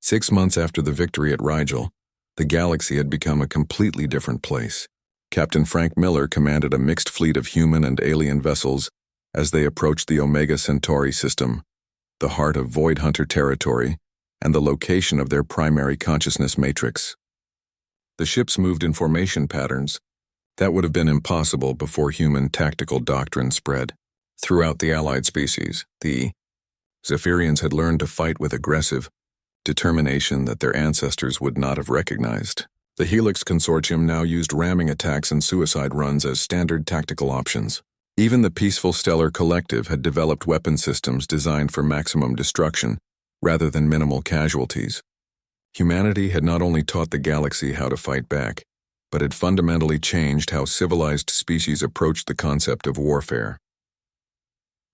6 months after the victory at Rigel, the galaxy had become a completely different place. Captain Frank Miller commanded a mixed fleet of human and alien vessels as they approached the Omega Centauri system, the heart of Void Hunter territory, and the location of their primary consciousness matrix. The ships moved in formation patterns that would have been impossible before human tactical doctrine spread. Throughout the allied species, the Zephyrians had learned to fight with aggressive determination that their ancestors would not have recognized. The Helix Consortium now used ramming attacks and suicide runs as standard tactical options. Even the peaceful Stellar Collective had developed weapon systems designed for maximum destruction rather than minimal casualties. Humanity had not only taught the galaxy how to fight back, but had fundamentally changed how civilized species approached the concept of warfare.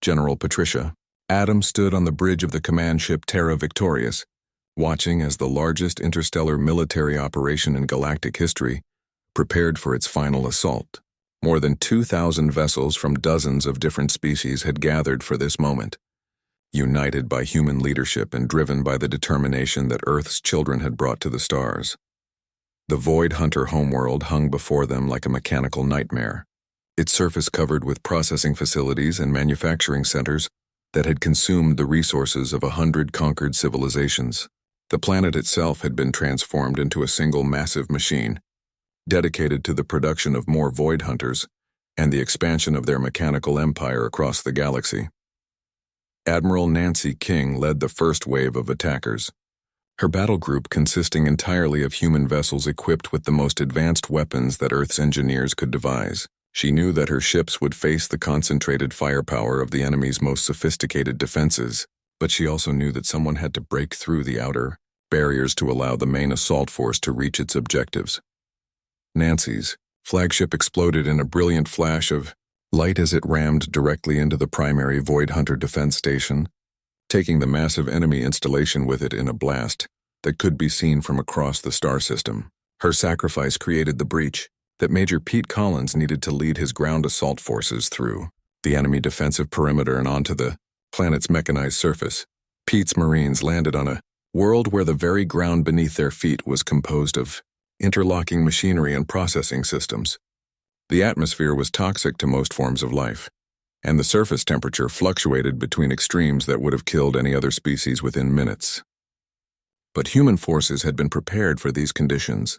General Patricia. Adam stood on the bridge of the command ship Terra Victorious, watching as the largest interstellar military operation in galactic history prepared for its final assault. More than 2,000 vessels from dozens of different species had gathered for this moment, united by human leadership and driven by the determination that Earth's children had brought to the stars. The Void Hunter homeworld hung before them like a mechanical nightmare, its surface covered with processing facilities and manufacturing centers that had consumed the resources of 100 conquered civilizations. The planet itself had been transformed into a single massive machine, dedicated to the production of more Void Hunters and the expansion of their mechanical empire across the galaxy. Admiral Nancy King led the first wave of attackers, her battle group consisting entirely of human vessels equipped with the most advanced weapons that Earth's engineers could devise. She knew that her ships would face the concentrated firepower of the enemy's most sophisticated defenses, but she also knew that someone had to break through the outer barriers to allow the main assault force to reach its objectives. Nancy's flagship exploded in a brilliant flash of light as it rammed directly into the primary Void Hunter defense station, taking the massive enemy installation with it in a blast that could be seen from across the star system. Her sacrifice created the breach that Major Pete Collins needed to lead his ground assault forces through the enemy defensive perimeter and onto the planet's mechanized surface. Pete's Marines landed on a world where the very ground beneath their feet was composed of interlocking machinery and processing systems. The atmosphere was toxic to most forms of life, and the surface temperature fluctuated between extremes that would have killed any other species within minutes. But human forces had been prepared for these conditions,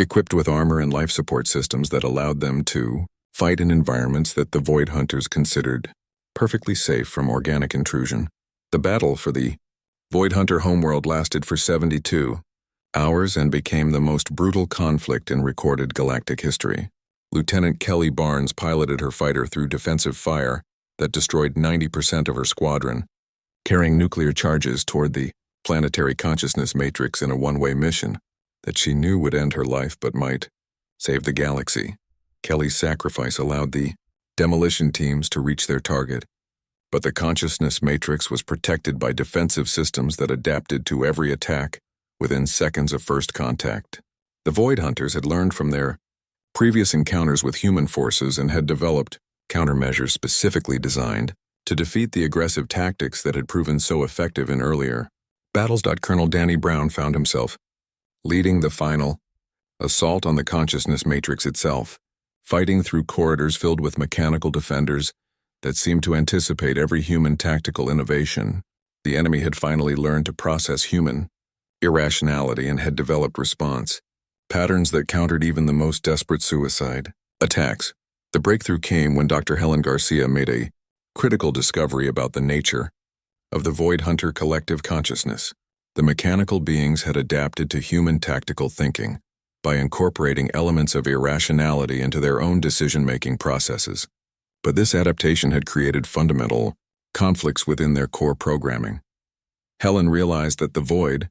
equipped with armor and life support systems that allowed them to fight in environments that the Void Hunters considered perfectly safe from organic intrusion. The battle for the Void Hunter homeworld lasted for 72 hours and became the most brutal conflict in recorded galactic history. Lieutenant Kelly Barnes piloted her fighter through defensive fire that destroyed 90% of her squadron, carrying nuclear charges toward the planetary consciousness matrix in a one-way mission that she knew would end her life but might save the galaxy. Kelly's sacrifice allowed the demolition teams to reach their target, but the consciousness matrix was protected by defensive systems that adapted to every attack within seconds of first contact. The Void Hunters had learned from their previous encounters with human forces and had developed countermeasures specifically designed to defeat the aggressive tactics that had proven so effective in earlier battles. Colonel Danny Brown found himself leading the final assault on the consciousness matrix itself, fighting through corridors filled with mechanical defenders that seemed to anticipate every human tactical innovation. The enemy had finally learned to process human irrationality and had developed response patterns that countered even the most desperate suicide attacks. The breakthrough came when Dr. Helen Garcia made a critical discovery about the nature of the Void Hunter collective consciousness. The mechanical beings had adapted to human tactical thinking by incorporating elements of irrationality into their own decision-making processes. But this adaptation had created fundamental conflicts within their core programming. Helen realized that the Void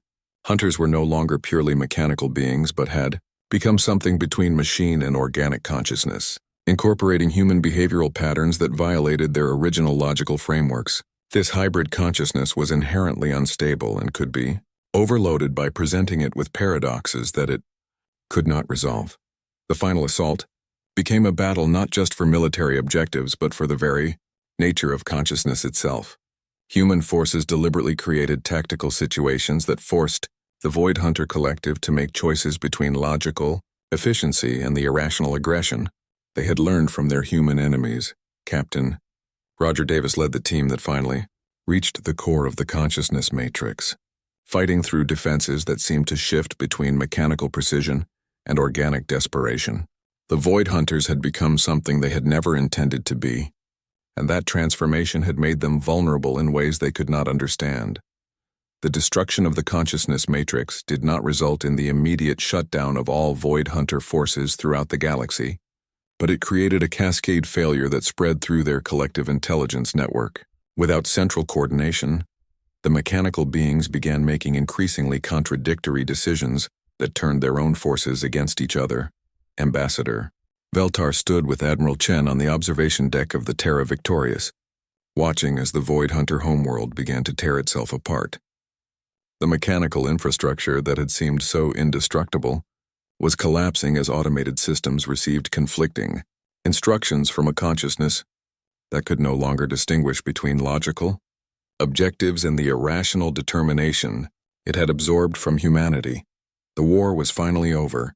Hunters were no longer purely mechanical beings but had become something between machine and organic consciousness, incorporating human behavioral patterns that violated their original logical frameworks. This hybrid consciousness was inherently unstable and could be overloaded by presenting it with paradoxes that it could not resolve. The final assault became a battle not just for military objectives but for the very nature of consciousness itself. Human forces deliberately created tactical situations that forced the Void Hunter Collective to make choices between logical efficiency and the irrational aggression they had learned from their human enemies. Captain Roger Davis led the team that finally reached the core of the consciousness matrix, fighting through defenses that seemed to shift between mechanical precision and organic desperation. The Void Hunters had become something they had never intended to be, and that transformation had made them vulnerable in ways they could not understand. The destruction of the consciousness matrix did not result in the immediate shutdown of all Void Hunter forces throughout the galaxy, but it created a cascade failure that spread through their collective intelligence network. Without central coordination, the mechanical beings began making increasingly contradictory decisions that turned their own forces against each other. Ambassador Veltar stood with Admiral Chen on the observation deck of the Terra Victorious, watching as the Void Hunter homeworld began to tear itself apart. The mechanical infrastructure that had seemed so indestructible was collapsing as automated systems received conflicting instructions from a consciousness that could no longer distinguish between logical objectives and the irrational determination it had absorbed from humanity. The war was finally over,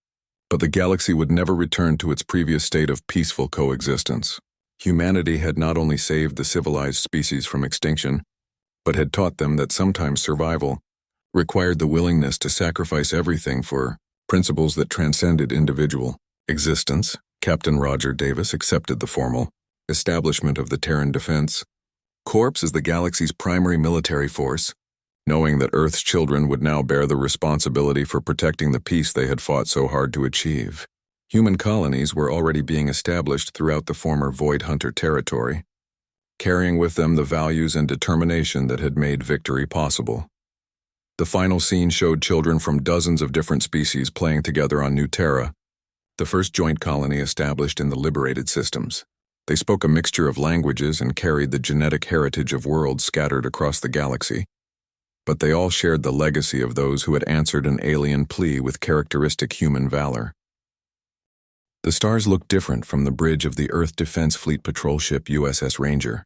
but the galaxy would never return to its previous state of peaceful coexistence. Humanity had not only saved the civilized species from extinction, but had taught them that sometimes survival required the willingness to sacrifice everything for principles that transcended individual existence. Captain Roger Davis accepted the formal establishment of the Terran Defense Corps as the galaxy's primary military force, knowing that Earth's children would now bear the responsibility for protecting the peace they had fought so hard to achieve. Human colonies were already being established throughout the former Void Hunter territory, carrying with them the values and determination that had made victory possible. The final scene showed children from dozens of different species playing together on New Terra, the first joint colony established in the liberated systems. They spoke a mixture of languages and carried the genetic heritage of worlds scattered across the galaxy, but they all shared the legacy of those who had answered an alien plea with characteristic human valor. The stars looked different from the bridge of the Earth Defense Fleet patrol ship USS Ranger.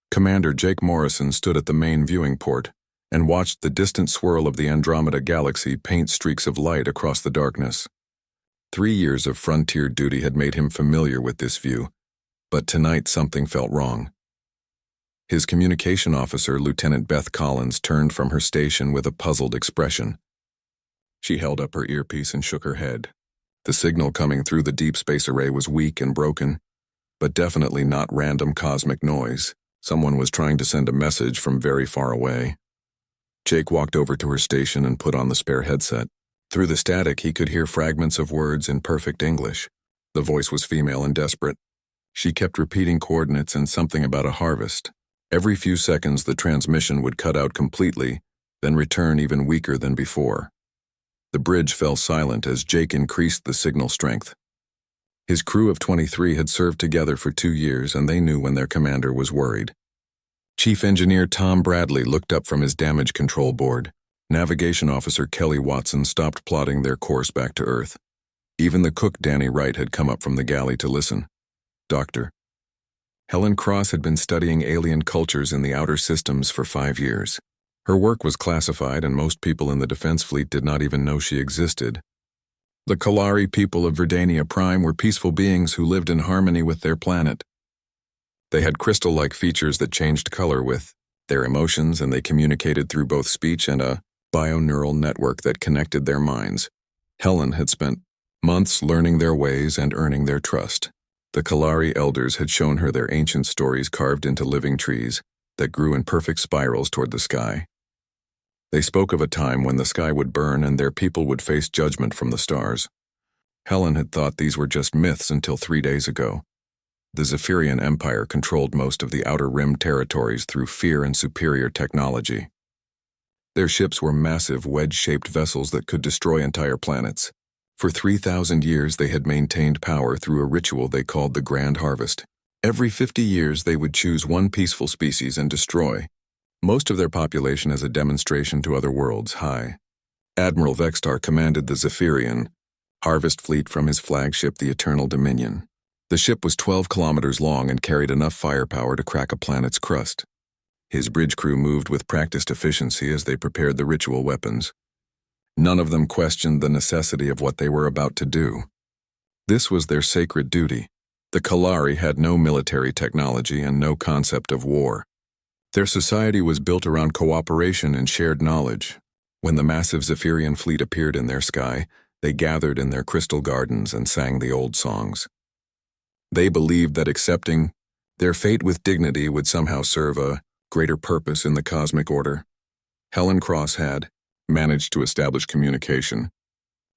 Commander Jake Morrison stood at the main viewing port and watched the distant swirl of the Andromeda galaxy paint streaks of light across the darkness. 3 years of frontier duty had made him familiar with this view, but tonight something felt wrong. His communication officer, Lieutenant Beth Collins, turned from her station with a puzzled expression. She held up her earpiece and shook her head. The signal coming through the deep space array was weak and broken, but definitely not random cosmic noise. Someone was trying to send a message from very far away. Jake walked over to her station and put on the spare headset. Through the static, he could hear fragments of words in perfect English. The voice was female and desperate. She kept repeating coordinates and something about a harvest. Every few seconds, the transmission would cut out completely, then return even weaker than before. The bridge fell silent as Jake increased the signal strength. His crew of 23 had served together for 2 years, and they knew when their commander was worried. Chief Engineer Tom Bradley looked up from his damage control board. Navigation Officer Kelly Watson stopped plotting their course back to Earth. Even the cook Danny Wright had come up from the galley to listen. Doctor. Helen Cross had been studying alien cultures in the outer systems for 5 years. Her work was classified, and most people in the defense fleet did not even know she existed. The Kalari people of Verdania Prime were peaceful beings who lived in harmony with their planet. They had crystal-like features that changed color with their emotions, and they communicated through both speech and a bioneural network that connected their minds. Helen had spent months learning their ways and earning their trust. The Kalari elders had shown her their ancient stories carved into living trees that grew in perfect spirals toward the sky. They spoke of a time when the sky would burn and their people would face judgment from the stars. Helen had thought these were just myths until 3 days ago. The Zephyrian Empire controlled most of the Outer Rim territories through fear and superior technology. Their ships were massive wedge-shaped vessels that could destroy entire planets. For 3,000 years they had maintained power through a ritual they called the Grand Harvest. Every 50 years they would choose one peaceful species and destroy most of their population as a demonstration to other worlds. High Admiral Vextar commanded the Zephyrian Harvest fleet from his flagship, the Eternal Dominion. The ship was 12 kilometers long and carried enough firepower to crack a planet's crust. His bridge crew moved with practiced efficiency as they prepared the ritual weapons. None of them questioned the necessity of what they were about to do. This was their sacred duty. The Kalari had no military technology and no concept of war. Their society was built around cooperation and shared knowledge. When the massive Zephyrian fleet appeared in their sky, they gathered in their crystal gardens and sang the old songs. They believed that accepting their fate with dignity would somehow serve a greater purpose in the cosmic order. Helen Cross had managed to establish communication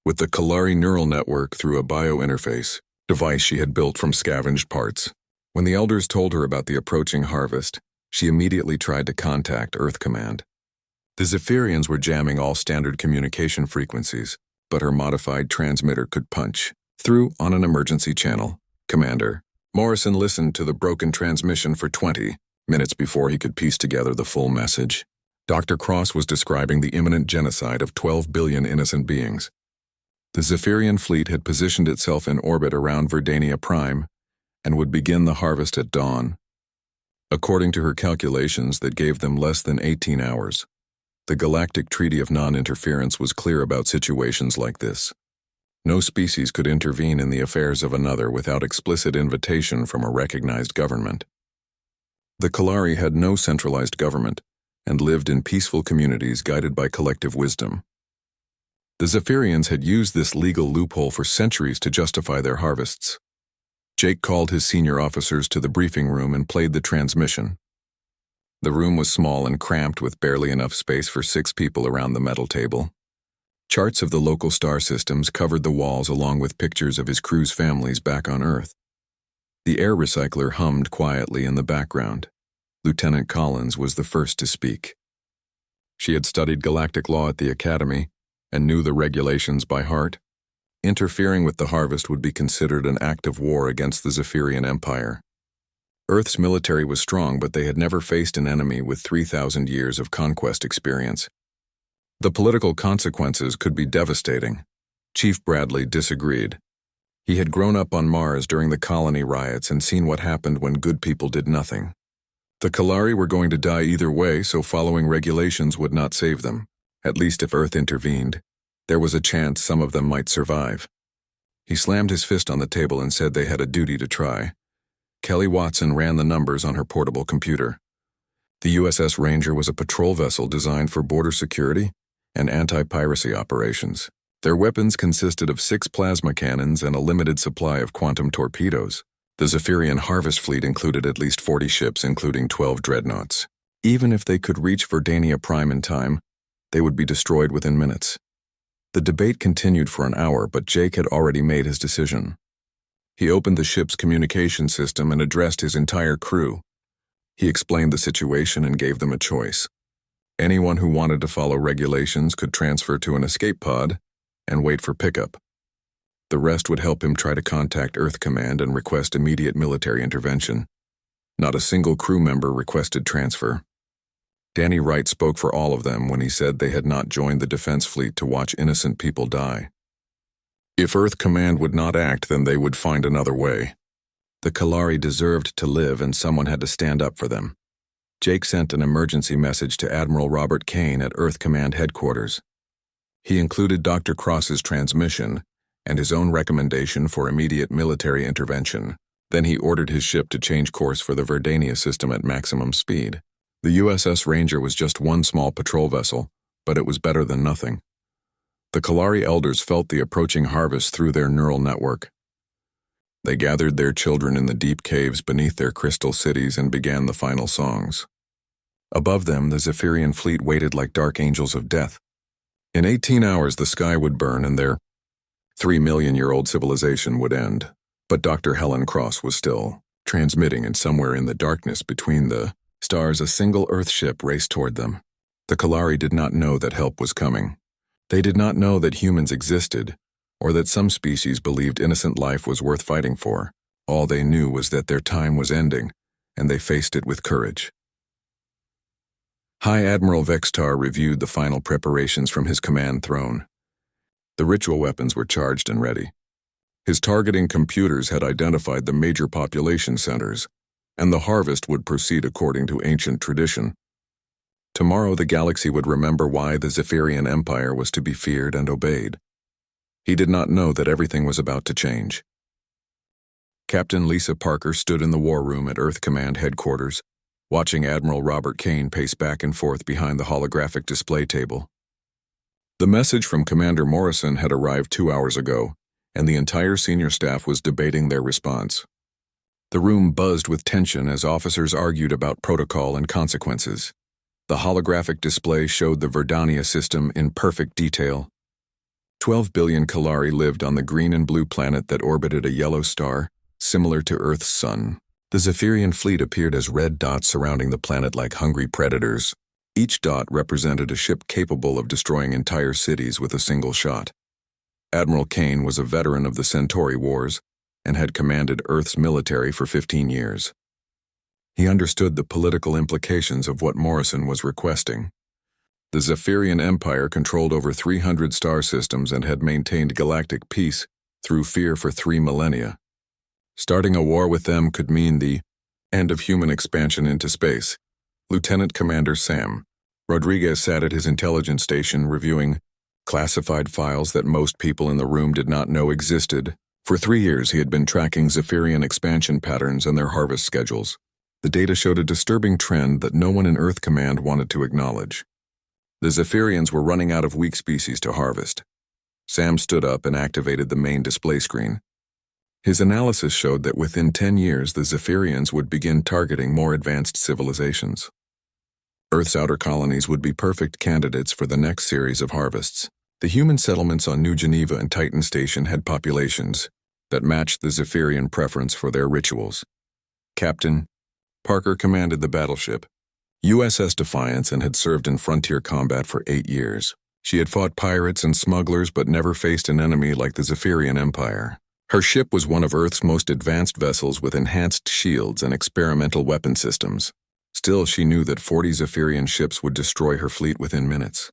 with the Kalari neural network through a biointerface device she had built from scavenged parts. When the elders told her about the approaching harvest, she immediately tried to contact Earth Command. The Zephyrians were jamming all standard communication frequencies, but her modified transmitter could punch through on an emergency channel. Commander. Morrison listened to the broken transmission for 20 minutes before he could piece together the full message. Dr. Cross was describing the imminent genocide of 12 billion innocent beings. The Zephyrian fleet had positioned itself in orbit around Verdania Prime and would begin the harvest at dawn. According to her calculations, that gave them less than 18 hours. The Galactic Treaty of Non-Interference was clear about situations like this. No species could intervene in the affairs of another without explicit invitation from a recognized government. The Kalari had no centralized government and lived in peaceful communities guided by collective wisdom. The Zephyrians had used this legal loophole for centuries to justify their harvests. Jake called his senior officers to the briefing room and played the transmission. The room was small and cramped with barely enough space for 6 people around the metal table. Charts of the local star systems covered the walls along with pictures of his crew's families back on Earth. The air recycler hummed quietly in the background. Lieutenant Collins was the first to speak. She had studied galactic law at the Academy and knew the regulations by heart. Interfering with the harvest would be considered an act of war against the Zephyrian Empire. Earth's military was strong, but they had never faced an enemy with 3,000 years of conquest experience. The political consequences could be devastating. Chief Bradley disagreed. He had grown up on Mars during the colony riots and seen what happened when good people did nothing. The Kalari were going to die either way, so following regulations would not save them. At least if Earth intervened, there was a chance some of them might survive. He slammed his fist on the table and said they had a duty to try. Kelly Watson ran the numbers on her portable computer. The USS Ranger was a patrol vessel designed for border security and anti-piracy operations. Their weapons consisted of 6 plasma cannons and a limited supply of quantum torpedoes. The Zephyrian harvest fleet included at least 40 ships, including 12 dreadnoughts. Even if they could reach Verdania Prime in time, they would be destroyed within minutes. The debate continued for an hour, but Jake had already made his decision. He opened the ship's communication system and addressed his entire crew. He explained the situation and gave them a choice. Anyone who wanted to follow regulations could transfer to an escape pod and wait for pickup. The rest would help him try to contact Earth Command and request immediate military intervention. Not a single crew member requested transfer. Danny Wright spoke for all of them when he said they had not joined the defense fleet to watch innocent people die. If Earth Command would not act, then they would find another way. The Kalari deserved to live, and someone had to stand up for them. Jake sent an emergency message to Admiral Robert Kane at Earth Command headquarters. He included Dr. Cross's transmission and his own recommendation for immediate military intervention. Then he ordered his ship to change course for the Verdania system at maximum speed. The USS Ranger was just one small patrol vessel, but it was better than nothing. The Kalari elders felt the approaching harvest through their neural network. They gathered their children in the deep caves beneath their crystal cities and began the final songs. Above them, the Zephyrian fleet waited like dark angels of death. In 18 hours, the sky would burn and their 3-million-year-old civilization would end. But Dr. Helen Cross was still transmitting, and somewhere in the darkness between the stars, a single Earth ship raced toward them. The Kalari did not know that help was coming. They did not know that humans existed, or that some species believed innocent life was worth fighting for. All they knew was that their time was ending, and they faced it with courage. High Admiral Vextar reviewed the final preparations from his command throne. The ritual weapons were charged and ready. His targeting computers had identified the major population centers, and the harvest would proceed according to ancient tradition. Tomorrow the galaxy would remember why the Zephyrian Empire was to be feared and obeyed. He did not know that everything was about to change. Captain Lisa Parker stood in the war room at Earth Command headquarters, watching Admiral Robert Kane pace back and forth behind the holographic display table. The message from Commander Morrison had arrived 2 hours ago, and the entire senior staff was debating their response. The room buzzed with tension as officers argued about protocol and consequences. The holographic display showed the Verdania system in perfect detail. 12 billion Kalari lived on the green and blue planet that orbited a yellow star, similar to Earth's sun. The Zephyrian fleet appeared as red dots surrounding the planet like hungry predators. Each dot represented a ship capable of destroying entire cities with a single shot. Admiral Kane was a veteran of the Centauri Wars and had commanded Earth's military for 15 years. He understood the political implications of what Morrison was requesting. The Zephyrian Empire controlled over 300 star systems and had maintained galactic peace through fear for 3 millennia. Starting a war with them could mean the end of human expansion into space. Lieutenant Commander Sam Rodriguez sat at his intelligence station reviewing classified files that most people in the room did not know existed. For 3 years he had been tracking Zephyrian expansion patterns and their harvest schedules. The data showed a disturbing trend that no one in Earth Command wanted to acknowledge. The Zephyrians were running out of weak species to harvest. Sam stood up and activated the main display screen. His analysis showed that within 10 years the Zephyrians would begin targeting more advanced civilizations. Earth's outer colonies would be perfect candidates for the next series of harvests. The human settlements on New Geneva and Titan Station had populations that matched the Zephyrian preference for their rituals. Captain Parker commanded the battleship, USS Defiance, and had served in frontier combat for 8 years. She had fought pirates and smugglers but never faced an enemy like the Zephyrian Empire. Her ship was one of Earth's most advanced vessels with enhanced shields and experimental weapon systems. Still, she knew that 40 Zephyrian ships would destroy her fleet within minutes.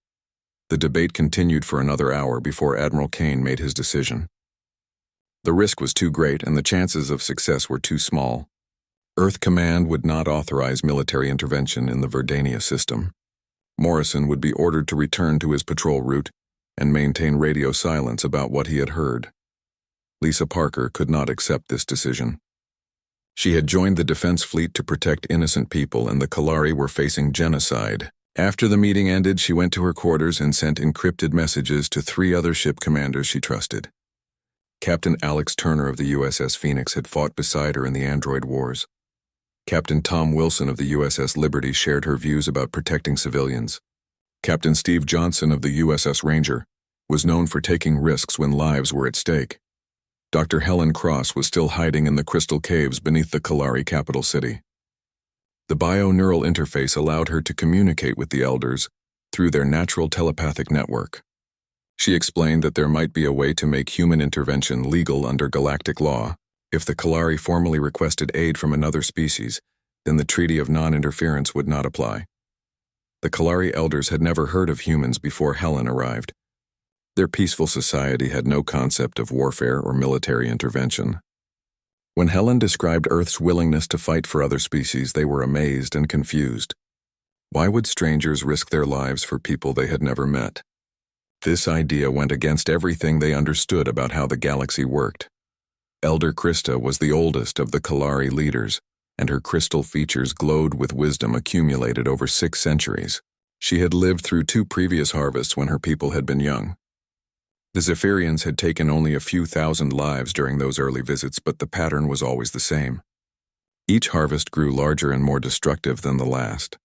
The debate continued for another hour before Admiral Kane made his decision. The risk was too great and the chances of success were too small. Earth Command would not authorize military intervention in the Verdania system. Morrison would be ordered to return to his patrol route and maintain radio silence about what he had heard. Lisa Parker could not accept this decision. She had joined the defense fleet to protect innocent people, and the Kalari were facing genocide. After the meeting ended, she went to her quarters and sent encrypted messages to 3 other ship commanders she trusted. Captain Alex Turner of the USS Phoenix had fought beside her in the Android Wars. Captain Tom Wilson of the USS Liberty shared her views about protecting civilians. Captain Steve Johnson of the USS Ranger was known for taking risks when lives were at stake. Dr. Helen Cross was still hiding in the crystal caves beneath the Kalari capital city. The bio-neural interface allowed her to communicate with the elders through their natural telepathic network. She explained that there might be a way to make human intervention legal under galactic law. If the Kalari formally requested aid from another species, then the Treaty of Non-Interference would not apply. The Kalari elders had never heard of humans before Helen arrived. Their peaceful society had no concept of warfare or military intervention. When Helen described Earth's willingness to fight for other species, they were amazed and confused. Why would strangers risk their lives for people they had never met? This idea went against everything they understood about how the galaxy worked. Elder Krista was the oldest of the Kalari leaders, and her crystal features glowed with wisdom accumulated over 6 centuries. She had lived through 2 previous harvests when her people had been young. The Zephyrians had taken only a few thousand lives during those early visits, but the pattern was always the same. Each harvest grew larger and more destructive than the last.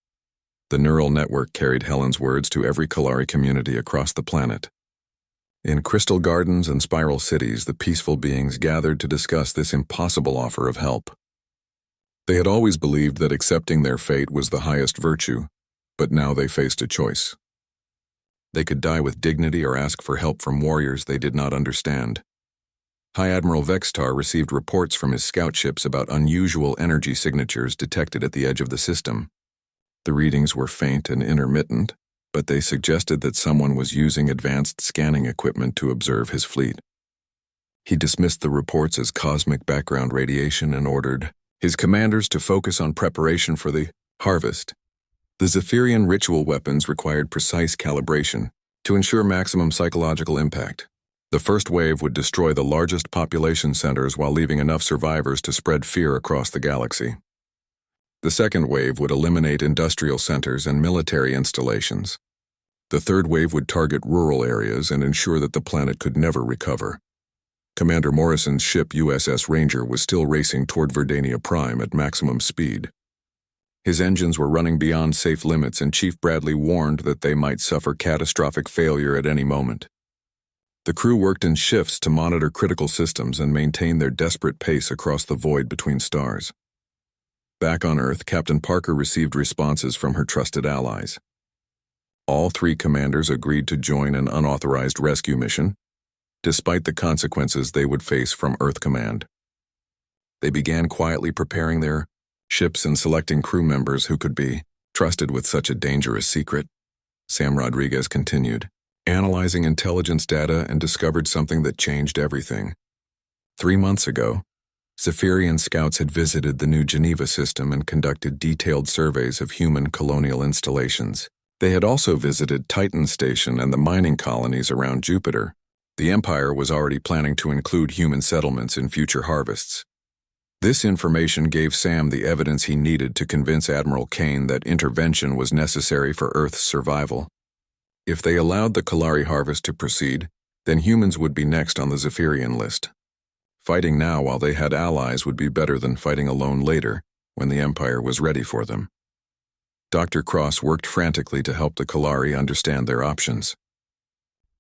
The neural network carried Helen's words to every Kalari community across the planet. In crystal gardens and spiral cities, the peaceful beings gathered to discuss this impossible offer of help. They had always believed that accepting their fate was the highest virtue, but now they faced a choice. They could die with dignity or ask for help from warriors they did not understand. High Admiral Vextar received reports from his scout ships about unusual energy signatures detected at the edge of the system. The readings were faint and intermittent, but they suggested that someone was using advanced scanning equipment to observe his fleet. He dismissed the reports as cosmic background radiation and ordered his commanders to focus on preparation for the harvest. The Zephyrian ritual weapons required precise calibration to ensure maximum psychological impact. The first wave would destroy the largest population centers while leaving enough survivors to spread fear across the galaxy. The second wave would eliminate industrial centers and military installations. The third wave would target rural areas and ensure that the planet could never recover. Commander Morrison's ship USS Ranger was still racing toward Verdania Prime at maximum speed. His engines were running beyond safe limits, and Chief Bradley warned that they might suffer catastrophic failure at any moment. The crew worked in shifts to monitor critical systems and maintain their desperate pace across the void between stars. Back on Earth, Captain Parker received responses from her trusted allies. All three commanders agreed to join an unauthorized rescue mission, despite the consequences they would face from Earth Command. They began quietly preparing their ships and selecting crew members who could be trusted with such a dangerous secret. Sam Rodriguez continued, analyzing intelligence data, and discovered something that changed everything. 3 months ago, Zephyrian scouts had visited the New Geneva system and conducted detailed surveys of human colonial installations. They had also visited Titan Station and the mining colonies around Jupiter. The Empire was already planning to include human settlements in future harvests. This information gave Sam the evidence he needed to convince Admiral Kane that intervention was necessary for Earth's survival. If they allowed the Kalari harvest to proceed, then humans would be next on the Zephyrian list. Fighting now while they had allies would be better than fighting alone later, when the Empire was ready for them. Dr. Cross worked frantically to help the Kalari understand their options.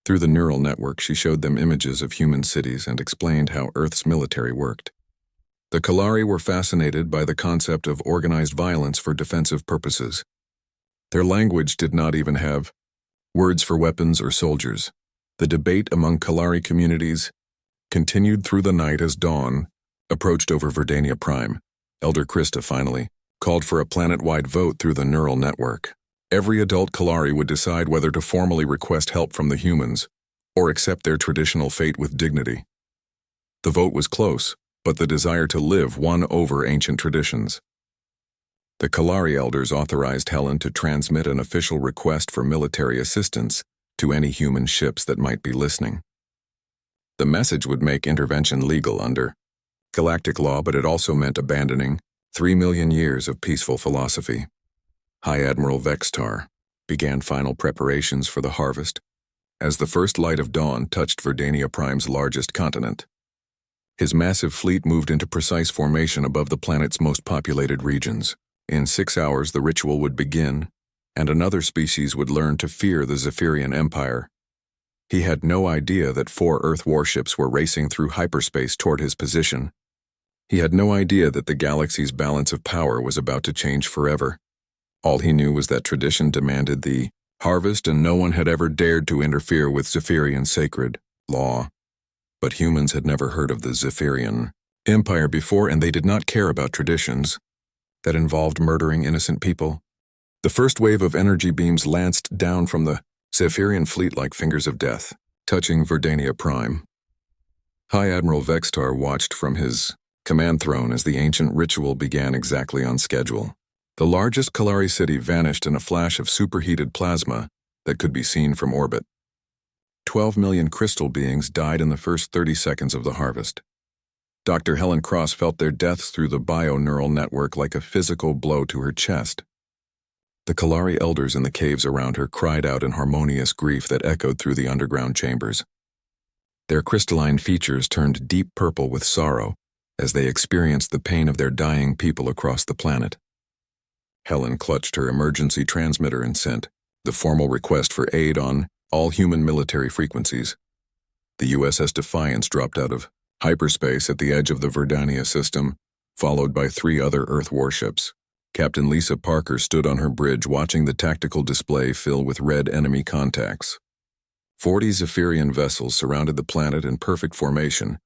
Through the neural network, she showed them images of human cities and explained how Earth's military worked. The Kalari were fascinated by the concept of organized violence for defensive purposes. Their language did not even have words for weapons or soldiers. The debate among Kalari communities continued through the night as dawn approached over Verdania Prime. Elder Krista finally called for a planet-wide vote through the neural network. Every adult Kalari would decide whether to formally request help from the humans or accept their traditional fate with dignity. The vote was close, but the desire to live won over ancient traditions. The Kalari elders authorized Helen to transmit an official request for military assistance to any human ships that might be listening. The message would make intervention legal under galactic law, but it also meant abandoning 3 million years of peaceful philosophy. High Admiral Vextar began final preparations for the harvest as the first light of dawn touched Verdania Prime's largest continent. His massive fleet moved into precise formation above the planet's most populated regions. In 6 hours, the ritual would begin, and another species would learn to fear the Zephyrian Empire. He had no idea that 4 Earth warships were racing through hyperspace toward his position. He had no idea that the galaxy's balance of power was about to change forever. All he knew was that tradition demanded the harvest, and no one had ever dared to interfere with Zephyrian sacred law. But humans had never heard of the Zephyrian Empire before, and they did not care about traditions that involved murdering innocent people. The first wave of energy beams lanced down from the Zephyrian fleet like fingers of death, touching Verdania Prime. High Admiral Vextar watched from his command throne as the ancient ritual began exactly on schedule. The largest Kalari city vanished in a flash of superheated plasma that could be seen from orbit. 12 million crystal beings died in the first 30 seconds of the harvest. Dr. Helen Cross felt their deaths through the bio-neural network like a physical blow to her chest. The Kalari elders in the caves around her cried out in harmonious grief that echoed through the underground chambers. Their crystalline features turned deep purple with sorrow as they experienced the pain of their dying people across the planet. Helen clutched her emergency transmitter and sent the formal request for aid on all human military frequencies. The USS Defiance dropped out of hyperspace at the edge of the Verdania system, followed by 3 other Earth warships. Captain Lisa Parker stood on her bridge watching the tactical display fill with red enemy contacts. 40 Zephyrian vessels surrounded the planet in perfect formation,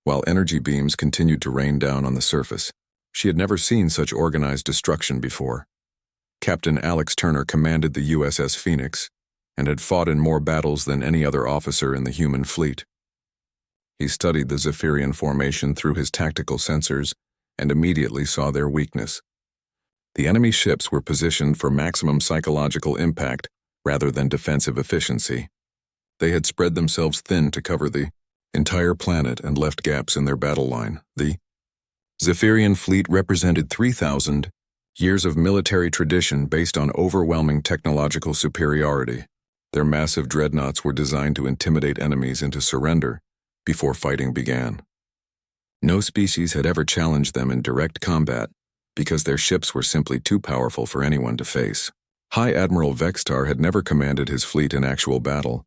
while energy beams continued to rain down on the surface. She had never seen such organized destruction before. Captain Alex Turner commanded the USS Phoenix and had fought in more battles than any other officer in the human fleet. He studied the Zephyrian formation through his tactical sensors and immediately saw their weakness. The enemy ships were positioned for maximum psychological impact rather than defensive efficiency. They had spread themselves thin to cover the entire planet and left gaps in their battle line. The Zephyrian fleet represented 3,000 years of military tradition based on overwhelming technological superiority. Their massive dreadnoughts were designed to intimidate enemies into surrender before fighting began. No species had ever challenged them in direct combat because their ships were simply too powerful for anyone to face. High Admiral Vextar had never commanded his fleet in actual battle.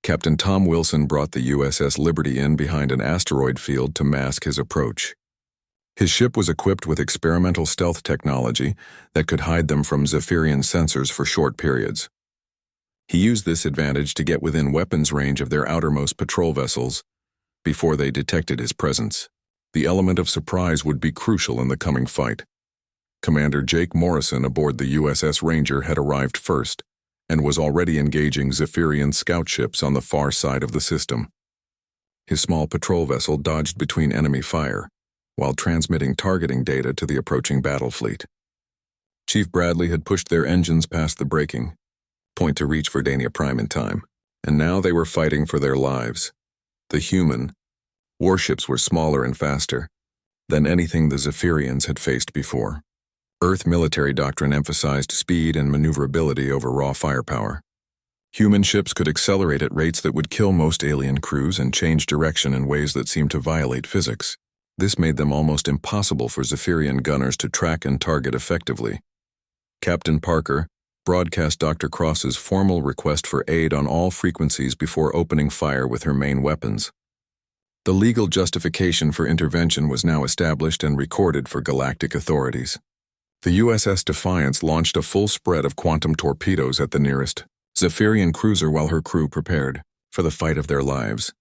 Captain Tom Wilson brought the USS Liberty in behind an asteroid field to mask his approach. His ship was equipped with experimental stealth technology that could hide them from Zephyrian sensors for short periods. He used this advantage to get within weapons range of their outermost patrol vessels before they detected his presence. The element of surprise would be crucial in the coming fight. Commander Jake Morrison aboard the USS Ranger had arrived first and was already engaging Zephyrian scout ships on the far side of the system. His small patrol vessel dodged between enemy fire while transmitting targeting data to the approaching battle fleet. Chief Bradley had pushed their engines past the breaking point to reach Verdania Prime in time, and now they were fighting for their lives. The human warships were smaller and faster than anything the Zephyrians had faced before. Earth military doctrine emphasized speed and maneuverability over raw firepower. Human ships could accelerate at rates that would kill most alien crews and change direction in ways that seemed to violate physics. This made them almost impossible for Zephyrian gunners to track and target effectively. Captain Parker broadcast Dr. Cross's formal request for aid on all frequencies before opening fire with her main weapons. The legal justification for intervention was now established and recorded for galactic authorities. The USS Defiance launched a full spread of quantum torpedoes at the nearest Zephyrian cruiser while her crew prepared for the fight of their lives.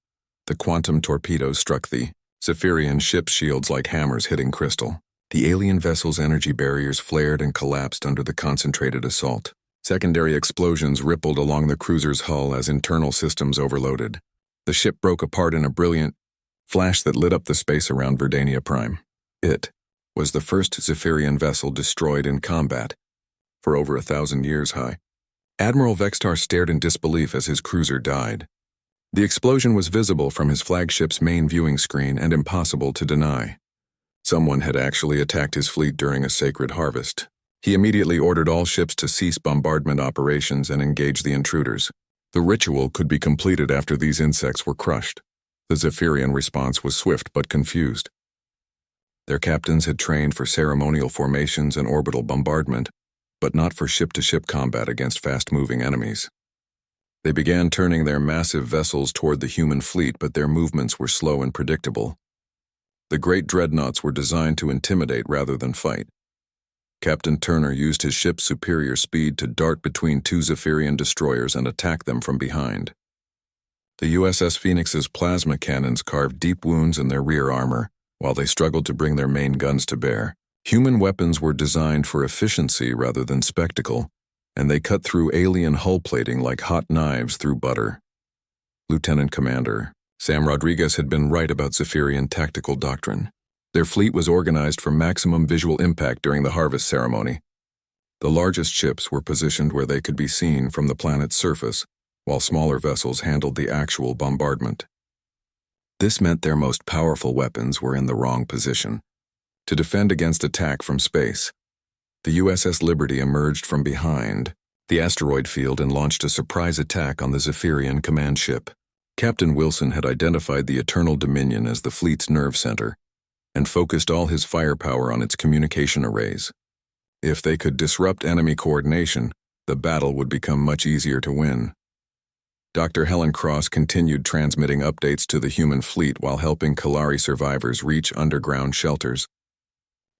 The quantum torpedoes struck the Zephyrian ship's shields like hammers hitting crystal. The alien vessel's energy barriers flared and collapsed under the concentrated assault. Secondary explosions rippled along the cruiser's hull as internal systems overloaded. The ship broke apart in a brilliant flash that lit up the space around Verdania Prime. It was the first Zephyrian vessel destroyed in combat for over 1,000 years. High Admiral Vextar stared in disbelief as his cruiser died. The explosion was visible from his flagship's main viewing screen and impossible to deny. Someone had actually attacked his fleet during a sacred harvest. He immediately ordered all ships to cease bombardment operations and engage the intruders. The ritual could be completed after these insects were crushed. The Zephyrian response was swift but confused. Their captains had trained for ceremonial formations and orbital bombardment, but not for ship-to-ship combat against fast-moving enemies. They began turning their massive vessels toward the human fleet, but their movements were slow and predictable. The great dreadnoughts were designed to intimidate rather than fight. Captain Turner used his ship's superior speed to dart between two Zephyrian destroyers and attack them from behind. The USS Phoenix's plasma cannons carved deep wounds in their rear armor, while they struggled to bring their main guns to bear. Human weapons were designed for efficiency rather than spectacle, and they cut through alien hull plating like hot knives through butter. Lieutenant Commander Sam Rodriguez had been right about Zephyrian tactical doctrine. Their fleet was organized for maximum visual impact during the harvest ceremony. The largest ships were positioned where they could be seen from the planet's surface, while smaller vessels handled the actual bombardment. This meant their most powerful weapons were in the wrong position. To defend against attack from space, the USS Liberty emerged from behind the asteroid field and launched a surprise attack on the Zephyrian command ship. Captain Wilson had identified the Eternal Dominion as the fleet's nerve center and focused all his firepower on its communication arrays. If they could disrupt enemy coordination, the battle would become much easier to win. Dr. Helen Cross continued transmitting updates to the human fleet while helping Kalari survivors reach underground shelters.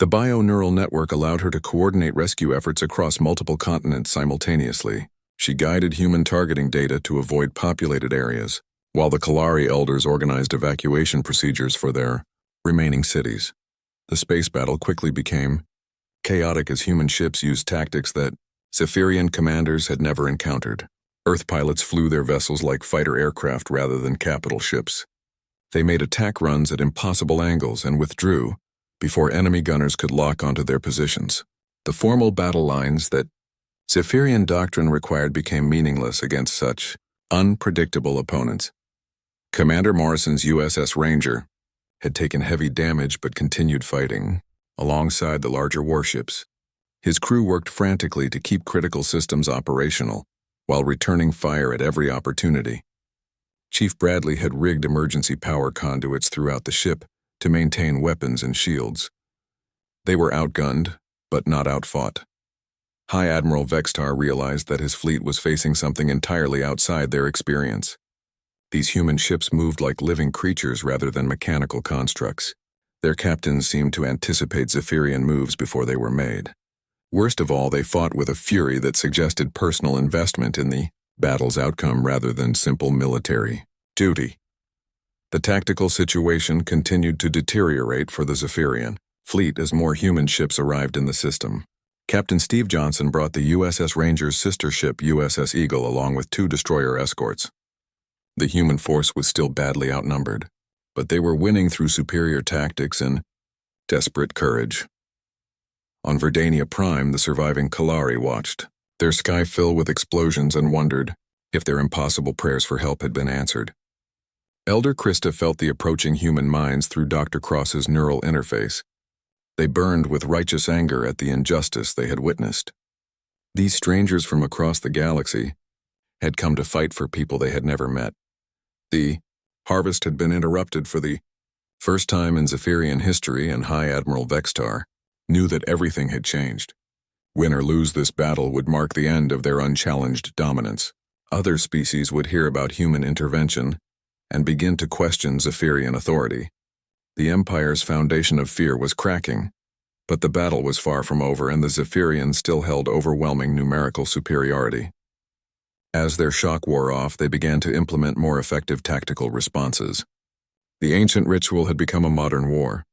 The bio-neural network allowed her to coordinate rescue efforts across multiple continents simultaneously. She guided human targeting data to avoid populated areas, while the Kalari elders organized evacuation procedures for their remaining cities. The space battle quickly became chaotic as human ships used tactics that Zephyrian commanders had never encountered. Earth pilots flew their vessels like fighter aircraft rather than capital ships. They made attack runs at impossible angles and withdrew before enemy gunners could lock onto their positions. The formal battle lines that Zephyrian doctrine required became meaningless against such unpredictable opponents. Commander Morrison's USS Ranger had taken heavy damage but continued fighting, alongside the larger warships. His crew worked frantically to keep critical systems operational, while returning fire at every opportunity. Chief Bradley had rigged emergency power conduits throughout the ship to maintain weapons and shields. They were outgunned, but not outfought. High Admiral Vextar realized that his fleet was facing something entirely outside their experience. These human ships moved like living creatures rather than mechanical constructs. Their captains seemed to anticipate Zephyrian moves before they were made. Worst of all, they fought with a fury that suggested personal investment in the battle's outcome rather than simple military duty. The tactical situation continued to deteriorate for the Zephyrian fleet as more human ships arrived in the system. Captain Steve Johnson brought the USS Ranger's sister ship USS Eagle along with 2 destroyer escorts. The human force was still badly outnumbered, but they were winning through superior tactics and desperate courage. On Verdania Prime, the surviving Kalari watched, their sky fill with explosions, and wondered if their impossible prayers for help had been answered. Elder Krista felt the approaching human minds through Dr. Cross's neural interface. They burned with righteous anger at the injustice they had witnessed. These strangers from across the galaxy had come to fight for people they had never met. The harvest had been interrupted for the first time in Zephyrian history, and High Admiral Vextar knew that everything had changed. Win or lose this battle would mark the end of their unchallenged dominance. Other species would hear about human intervention and begin to question Zephyrian authority. The Empire's foundation of fear was cracking, but the battle was far from over, and the Zephyrians still held overwhelming numerical superiority. As their shock wore off, they began to implement more effective tactical responses. The ancient ritual had become a modern war.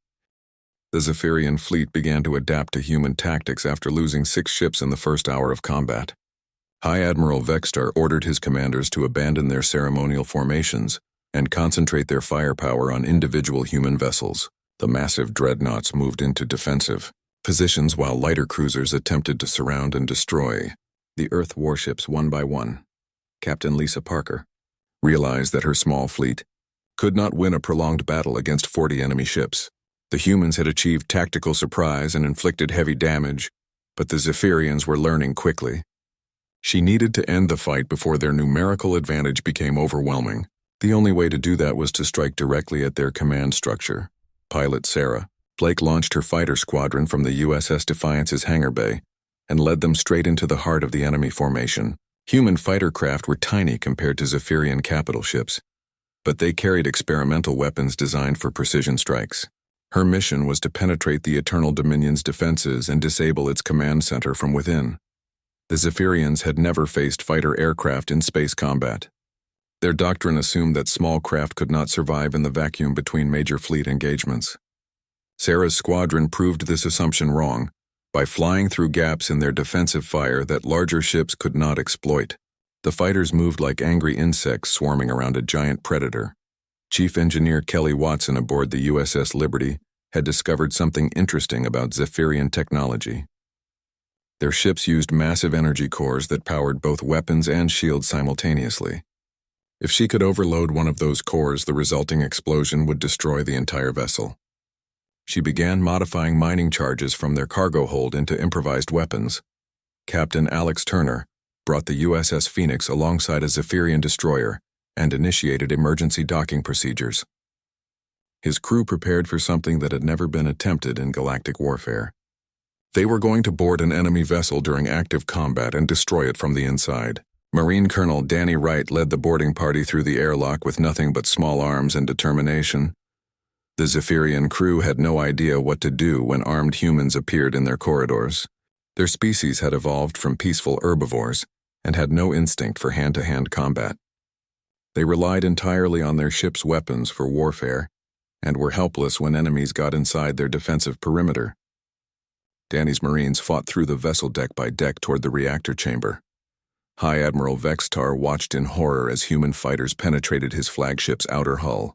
The Zephyrian fleet began to adapt to human tactics after losing 6 ships in the first hour of combat. High Admiral Vextar ordered his commanders to abandon their ceremonial formations and concentrate their firepower on individual human vessels. The massive dreadnoughts moved into defensive positions while lighter cruisers attempted to surround and destroy the Earth warships one by one. Captain Lisa Parker realized that her small fleet could not win a prolonged battle against 40 enemy ships. The humans had achieved tactical surprise and inflicted heavy damage, but the Zephyrians were learning quickly. She needed to end the fight before their numerical advantage became overwhelming. The only way to do that was to strike directly at their command structure. Pilot Sarah Blake launched her fighter squadron from the USS Defiance's hangar bay and led them straight into the heart of the enemy formation. Human fighter craft were tiny compared to Zephyrian capital ships, but they carried experimental weapons designed for precision strikes. Her mission was to penetrate the Eternal Dominion's defenses and disable its command center from within. The Zephyrians had never faced fighter aircraft in space combat. Their doctrine assumed that small craft could not survive in the vacuum between major fleet engagements. Sarah's squadron proved this assumption wrong by flying through gaps in their defensive fire that larger ships could not exploit. The fighters moved like angry insects swarming around a giant predator. Chief Engineer Kelly Watson aboard the USS Liberty had discovered something interesting about Zephyrian technology. Their ships used massive energy cores that powered both weapons and shields simultaneously. If she could overload one of those cores, the resulting explosion would destroy the entire vessel. She began modifying mining charges from their cargo hold into improvised weapons. Captain Alex Turner brought the USS Phoenix alongside a Zephyrian destroyer and initiated emergency docking procedures. His crew prepared for something that had never been attempted in galactic warfare. They were going to board an enemy vessel during active combat and destroy it from the inside. Marine Colonel Danny Wright led the boarding party through the airlock with nothing but small arms and determination. The Zephyrian crew had no idea what to do when armed humans appeared in their corridors. Their species had evolved from peaceful herbivores and had no instinct for hand-to-hand combat. They relied entirely on their ship's weapons for warfare and were helpless when enemies got inside their defensive perimeter. Danny's Marines fought through the vessel deck by deck toward the reactor chamber. High Admiral Vextar watched in horror as human fighters penetrated his flagship's outer hull.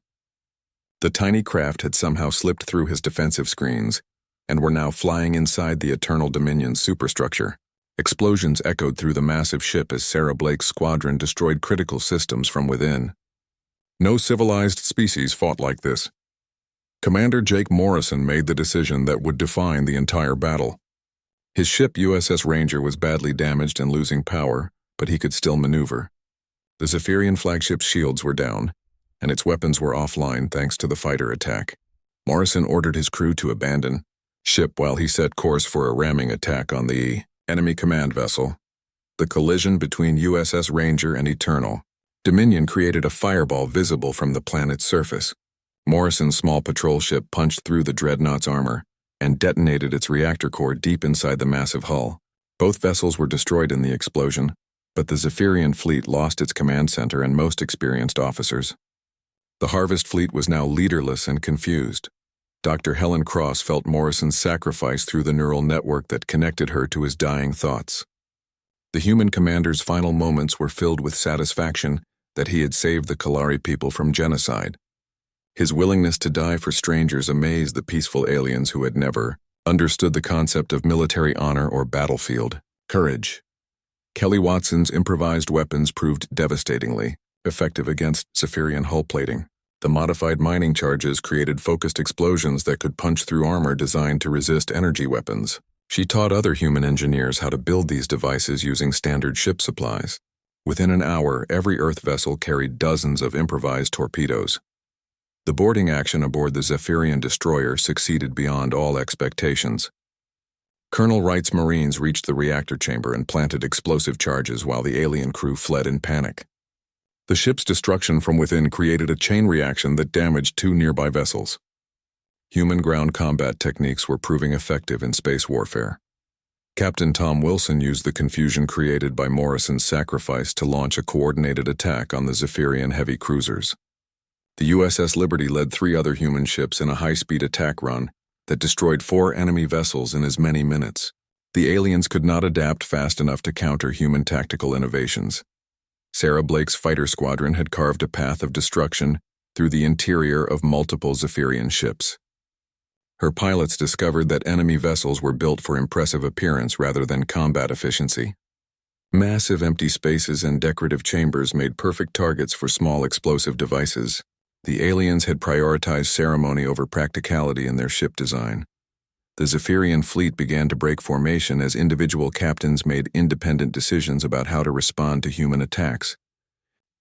The tiny craft had somehow slipped through his defensive screens, and were now flying inside the Eternal Dominion's superstructure. Explosions echoed through the massive ship as Sarah Blake's squadron destroyed critical systems from within. No civilized species fought like this. Commander Jake Morrison made the decision that would define the entire battle. His ship USS Ranger was badly damaged and losing power, but he could still maneuver. The Zephyrian flagship's shields were down, and its weapons were offline thanks to the fighter attack. Morrison ordered his crew to abandon ship while he set course for a ramming attack on the enemy command vessel. The collision between USS Ranger and Eternal Dominion created a fireball visible from the planet's surface. Morrison's small patrol ship punched through the dreadnought's armor and detonated its reactor core deep inside the massive hull. Both vessels were destroyed in the explosion, but the Zephyrian fleet lost its command center and most experienced officers. The Harvest fleet was now leaderless and confused. Dr. Helen Cross felt Morrison's sacrifice through the neural network that connected her to his dying thoughts. The human commander's final moments were filled with satisfaction that he had saved the Kalari people from genocide. His willingness to die for strangers amazed the peaceful aliens who had never understood the concept of military honor or battlefield courage. Kelly Watson's improvised weapons proved devastatingly effective against Zephyrian hull plating. The modified mining charges created focused explosions that could punch through armor designed to resist energy weapons. She taught other human engineers how to build these devices using standard ship supplies. Within an hour, every Earth vessel carried dozens of improvised torpedoes. The boarding action aboard the Zephyrian destroyer succeeded beyond all expectations. Colonel Wright's Marines reached the reactor chamber and planted explosive charges while the alien crew fled in panic. The ship's destruction from within created a chain reaction that damaged two nearby vessels. Human ground combat techniques were proving effective in space warfare. Captain Tom Wilson used the confusion created by Morrison's sacrifice to launch a coordinated attack on the Zephyrian heavy cruisers. The USS Liberty led 3 other human ships in a high-speed attack run that destroyed 4 enemy vessels in as many minutes. The aliens could not adapt fast enough to counter human tactical innovations. Sarah Blake's fighter squadron had carved a path of destruction through the interior of multiple Zephyrian ships. Her pilots discovered that enemy vessels were built for impressive appearance rather than combat efficiency. Massive empty spaces and decorative chambers made perfect targets for small explosive devices. The aliens had prioritized ceremony over practicality in their ship design. The Zephyrian fleet began to break formation as individual captains made independent decisions about how to respond to human attacks.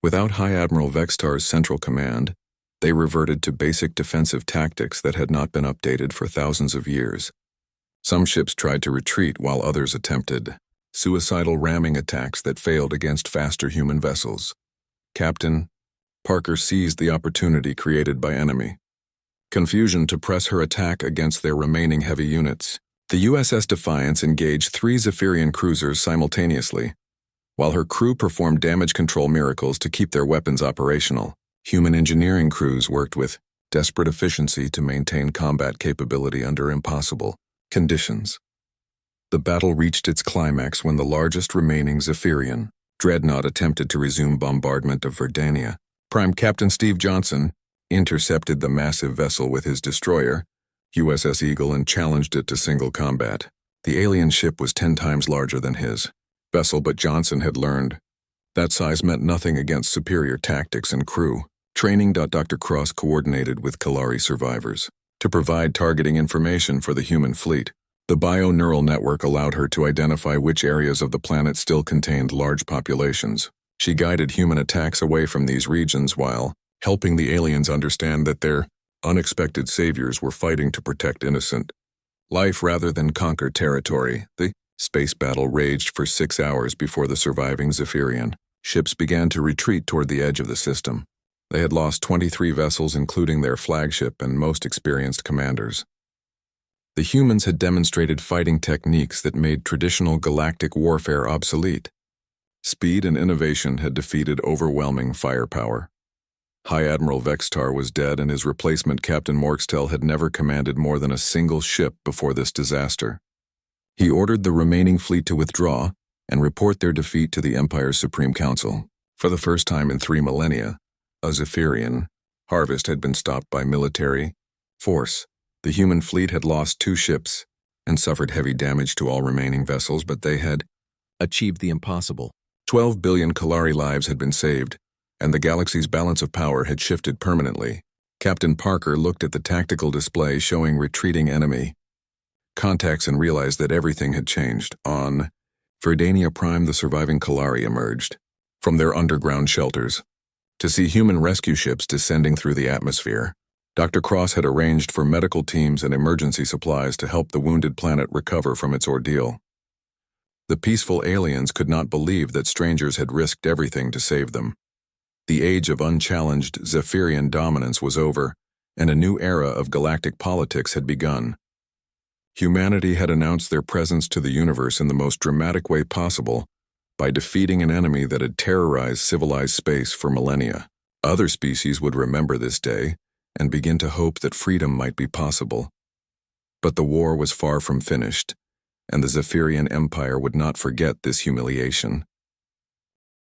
Without High Admiral Vextar's central command, they reverted to basic defensive tactics that had not been updated for thousands of years. Some ships tried to retreat while others attempted suicidal ramming attacks that failed against faster human vessels. Captain Parker seized the opportunity created by enemy confusion to press her attack against their remaining heavy units. The USS Defiance engaged 3 Zephyrian cruisers simultaneously, while her crew performed damage control miracles to keep their weapons operational. Human engineering crews worked with desperate efficiency to maintain combat capability under impossible conditions. The battle reached its climax when the largest remaining Zephyrian dreadnought attempted to resume bombardment of Verdania. Prime Captain Steve Johnson intercepted the massive vessel with his destroyer, USS Eagle, and challenged it to single combat. The alien ship was 10 times larger than his vessel, but Johnson had learned that size meant nothing against superior tactics and crew training. Dr. Cross coordinated with Kalari survivors to provide targeting information for the human fleet. The bio-neural network allowed her to identify which areas of the planet still contained large populations. She guided human attacks away from these regions while helping the aliens understand that their unexpected saviors were fighting to protect innocent life rather than conquer territory. The space battle raged for 6 hours before the surviving Zephyrian ships began to retreat toward the edge of the system. They had lost 23 vessels, including their flagship and most experienced commanders. The humans had demonstrated fighting techniques that made traditional galactic warfare obsolete. Speed and innovation had defeated overwhelming firepower. High Admiral Vextar was dead, and his replacement, Captain Morkstel, had never commanded more than a single ship before this disaster. He ordered the remaining fleet to withdraw and report their defeat to the Empire's Supreme Council. For the first time in 3 millennia, a Zephyrian harvest had been stopped by military force. The human fleet had lost 2 ships and suffered heavy damage to all remaining vessels, but they had achieved the impossible. 12 billion Kalari lives had been saved, and the galaxy's balance of power had shifted permanently. Captain Parker looked at the tactical display showing retreating enemy contacts and realized that everything had changed. On Verdania Prime, the surviving Kalari emerged from their underground shelters to see human rescue ships descending through the atmosphere. Dr. Cross had arranged for medical teams and emergency supplies to help the wounded planet recover from its ordeal. The peaceful aliens could not believe that strangers had risked everything to save them. The age of unchallenged Zephyrian dominance was over, and a new era of galactic politics had begun. Humanity had announced their presence to the universe in the most dramatic way possible by defeating an enemy that had terrorized civilized space for millennia. Other species would remember this day and begin to hope that freedom might be possible. But the war was far from finished, and the Zephyrian Empire would not forget this humiliation.